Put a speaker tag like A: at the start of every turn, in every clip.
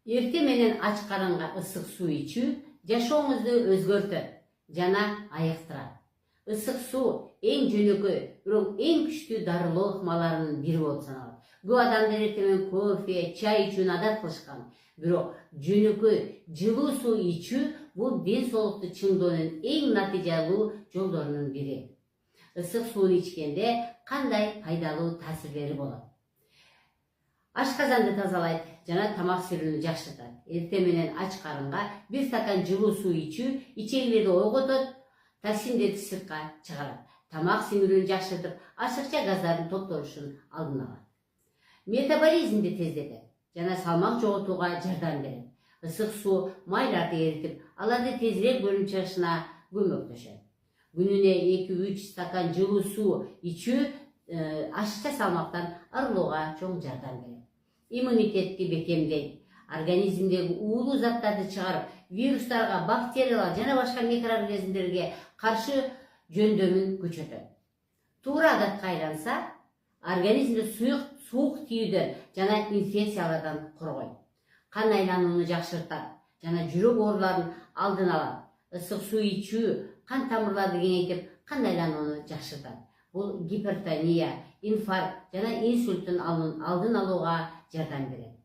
A: Erте менен ач карынга ысык суу ичүү жашооңузду өзгөртөт жана айыктырат. Isık su en jönөкөй, бирок эң күчтүү дарылоо ыкмаларынын бири болуп саналат. Көп адамдар эртең кофе, чай ичүүнү адат кылышкан. Бирок жөнөкөй жылуу суу ичүү бул ден соолукту чыңдоонун эң натыйжалуу жолдорунун бири. Isık сууну ичкенде кандай пайдалуу таасирлери болот? Ашказанды тазалайт жана тамак сирүүнү жакшыртат. Эрте менен ач карынга бир стакан жылуу суу ичүү ичегилерди ойготот, токсиндерди сыртка чыгарат. Тамак симирүүнү жакшыртып, ашыкча газдардын токтолушун алдын алат. Метаболизмди тездетет жана салмак жоготууга жардам берет. Isık суу майларды эритип, аларды тезирээк бөлүнүп чыгышына көмөктөшөт. Күнүнө 2-3 стакан жылуу суу ичүү ашыкча салмактан арылууга чоң жардам берет. Иммунитетти бекемдейт. Организмдеги уулуу заттарды чыгарып, вирустарга, бактерияларга жана башка микроорганизмдерге каршы жөндөмүн күчөтөт. Туура адатка айланса, организмди суук тийүүдөн жана инфекциялардан коргойт. Кан айланууну жакшыртат жана жүрөк ооруларын алдын алат. Isık суу ичүү кан тамырларды кеңейтип, кан айланууну жакшыртат. Бул гипертония, инфаркт жана инсульттун алдын алууга жардам берет.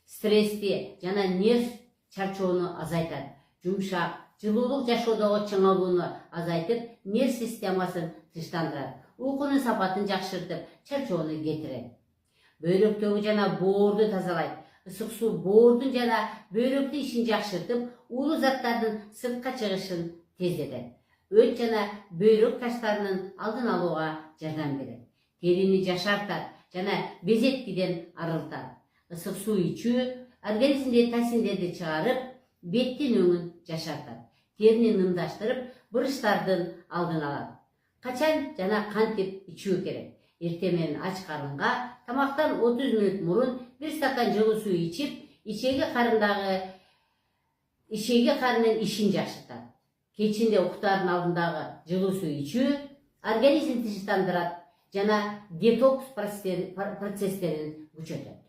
A: Стрессти жана нерв чарчоону азайтат. Жумшак, жылуулук жашоодогу чыңалууну азайтып, нерв системасын тынчтандырат. Уйкунун сапатын жакшыртып, чарчоону кетирет. Бөйрөктөгү жана боорду тазалайт. Isık суу боордун жана бөйрөктүн ишин жакшыртып, уулуу заттардын сыртка чыгышын тездетет. Өт жана бөйрөк таштарынын алдын алууга жардам берет. Терини жашартат жана безеткиден арылтат. Isık суу ичүү организмдеги токсиндерди чыгарып, беттин өңүн жашартат. Терини нымдаштырып, бырыштардын алдын алат. Качан жана кантип ичүү керек? Эрте менен ач карынга тамактан 30 мүнөт мурун бир стакан жылуу суу ичип, ичеги карынын ишин жакшыртат. Кечинде уктаардын алдындагы жылуу суу ичүү организмди тынчтандырат жана детокс процесстерин күчөтөт.